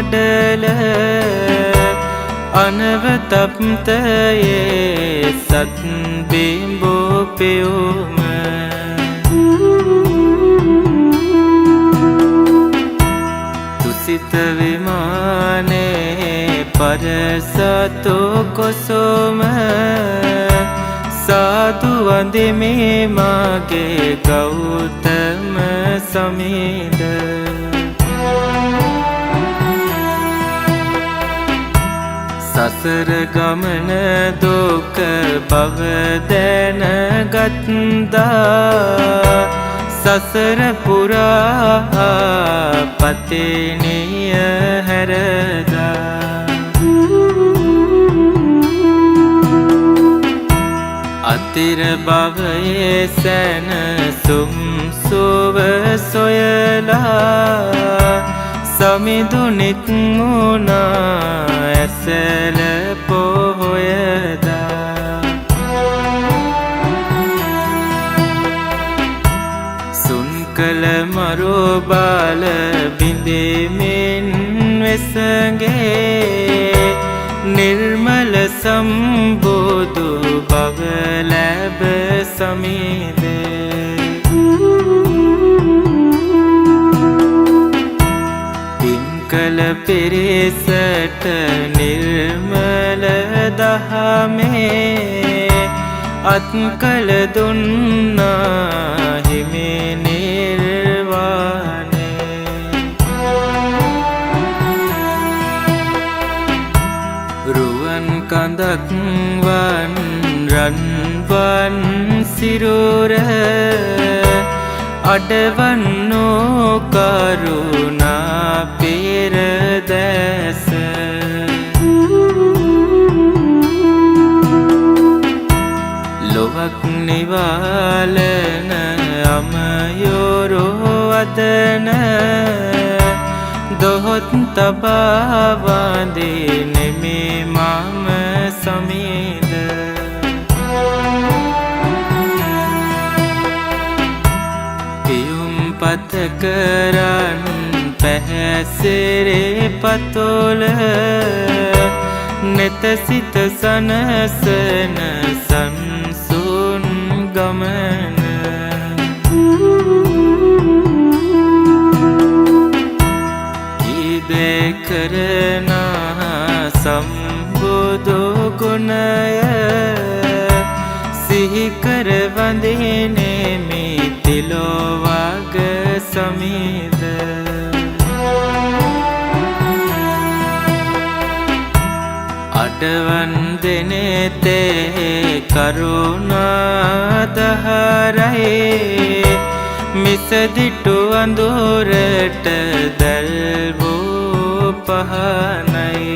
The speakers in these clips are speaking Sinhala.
මඩල අනවතප්තයේ සත් බිම්බෝ පෙවුම තුසිත විමානේ පරසතු කොසොම සාදු වන්දිමේ මාගේ ගෞතම සමීද සසර ගමන දුක බව දැනගත්දා සසර පුරා පතිනිය හැරදා අතිර භවයේ සැනසුම් සුව සොයලා සමිඳු නික්මුණා ඇසල පොහොයදා සුන්කල මරෝ බාල බිඳෙමින් වෙසගේ නිර්මල සම්බුදු බව ලැබ සමීද පින්කල පිරිසට නිර්මල දහමේ අත්කල දුන්නා හිමි නිර්වාණේ රුවන් කඳක් වන් රන්වන් සිරුර අඩවන්නෝ කරුණා පෙරදැස ලොවක් නිවාලන අමයොරෝ අදන දොහොත් තබා වඳිනෙමි මම සමීද පතකරන් පැහැසිරේ පතොල නෙත සිත සනසන සංසුන් ගමන ඉදේ කරනා සම්බුදු ගුණය සිහිකර වඳිනෙමි තිලොවග සමීද අඩවන් දෙනෙතේ කරුණාදහරයි මිසදිටු අඳුරට දැල්වූ පහනයි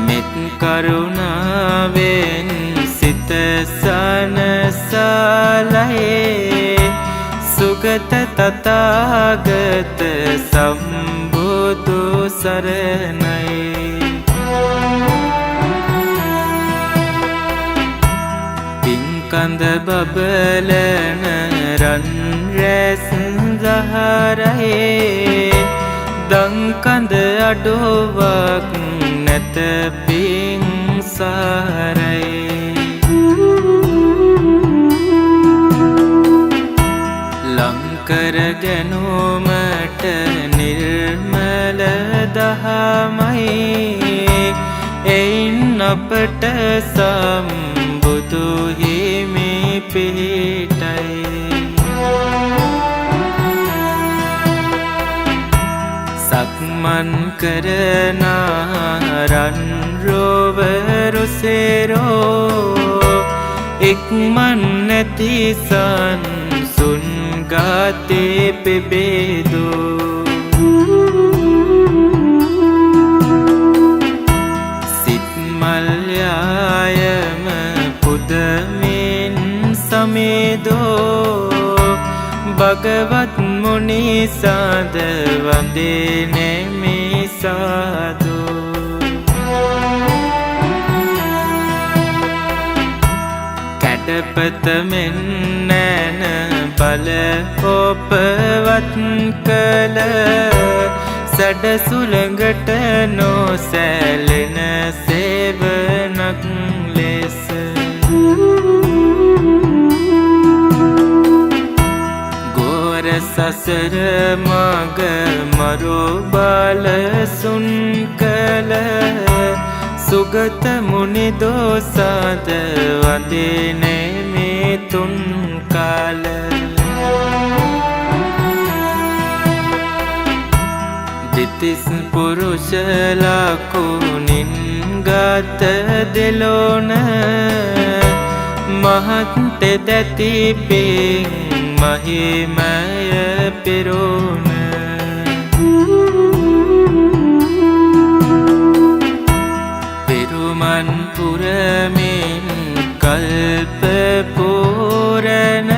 මෙත් කරුණාවෙන් සිත සනසලයි සුගත තථාගත සම්බුදු සරණයි පින්කඳ බබලන රන් රැස් දහරයි දංකඳ අඩුවක් නැත පින් සහරයි ලංකර ගැනුමට නිර්මල දහමයි එයින් අපට සම්බුදු හිමි පිහිටයි සක්මන් කරනා රන් රොවරුසෙරෝ ඉක්මන් නැති සංසුන් ගාතේ පෙබේදෝ සිත් මල්යායම පුදමින් සමේදෝ භගවත් මුනි සාද වන්දිනෙමි සාදු කැඩපත මෙන් නැන බල ඔප පත් කළ සැඩ සුළඟට නොසැලෙන සේවනක් ලෙස ගෝර සසර මග මරු බාල සුන් කළ සුගත මුනි දෝසාද වඳිනේ මේ තුන් කාල දිතිස් පුරුෂ ලකුණින් ගත දෙලොන මහත් දැති පින් මහිමය පිරුණ පිරුමන් පුරමින් කල්ප පූරණ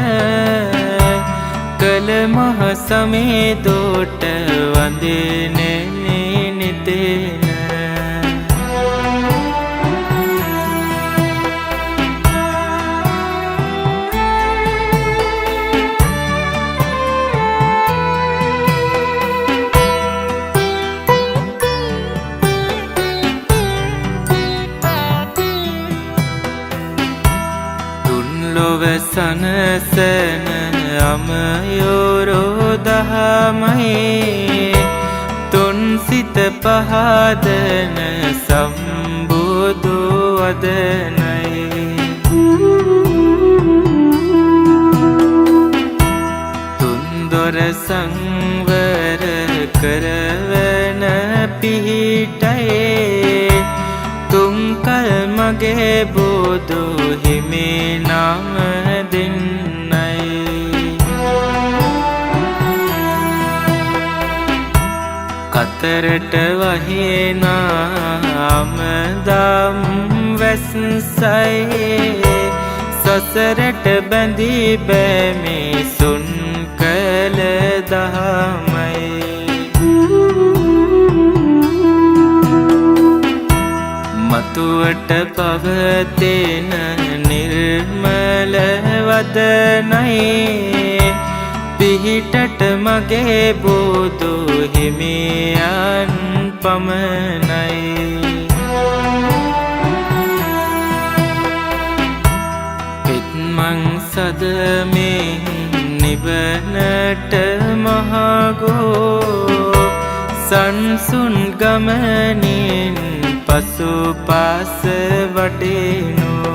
කළ මහ සමේදෝට වඳිනේ නිතෙන ලොව සනසන අමයෝරෝ දහමයි තුන් සිත පහදන සම්බුදු වදනයි තුන්දොර සංවර කරවන පිහිටයි තුන්කල් මගේ බුදු හිමි නම දෙන්නයි කතරට වහිනාම දම් වැස්සයි සසරට බැඳී බැමි සුන් කළ දහමයි මතුවට පවතින නිර්මල වදනයි පිහිටට මගේ බුදු හිමියන් පමණයි පිත්මං සදමින් නිවනට මහගෝ සංසුන් ගමනින් පසු පාස වටිනෝ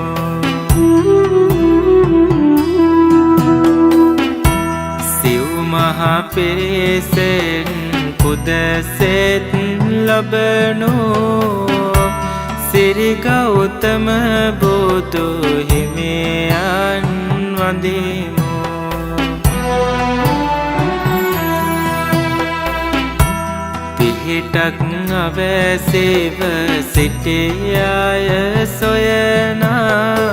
සිව් මහා පිරිසෙන් පුදසෙත් ලබනෝ සිරි ගෞතම බුදු හිමියන් වඳිමු පිහිටක් අවැසිව සිටියාය සොයනා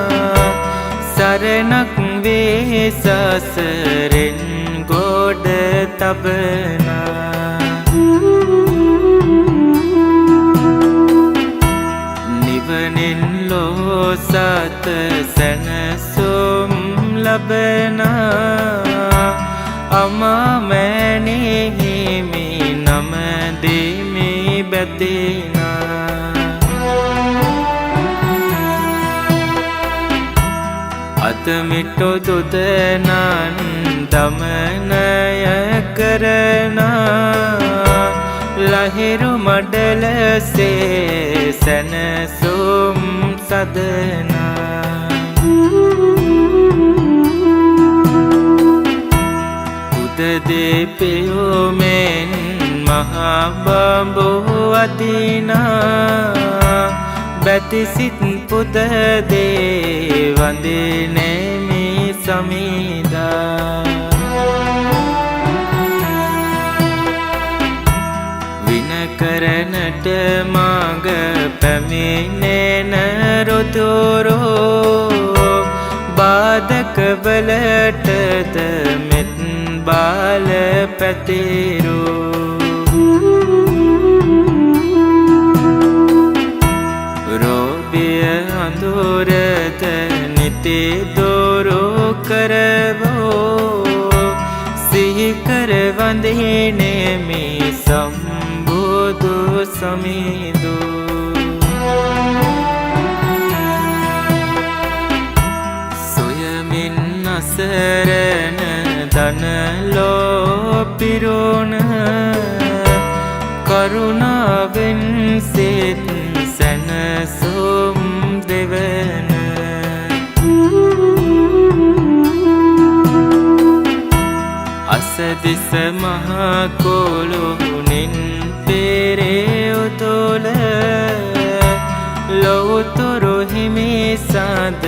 සරණක් වේ සසරෙන් ගොඩ තබනා නිවනින් ලෝ සත සැනසුම් ලබනා අමාමැණිහිමි නම දෙමි බැතිනා අතමිටු දුදනන් දමනය කරනා ලහිරු මඩලසේ සැනසුම් සදනා උදදේපයෝමෙන් මහාබඹු අදිනා බැතිසිත් පුදදේ වඳිනෙමි සමිදා විනකරනට මග පැමිණෙන රුතුරෝ බාධකවලටද මෙත් බාල පැතිරෝ රෝබිය අඳුරද නිති දොරු කරවෝ සිහික වඳිනේ මේ සම්බුදු සමිඳු සොයමින් අසරණ දනලෝ පිරුණ කරුණාවෙන් සිත සැනසුම් දෙවන අසදිස මහා කොළුනින් පෙරේ උතුල ලොවුතුරු හිමි සාද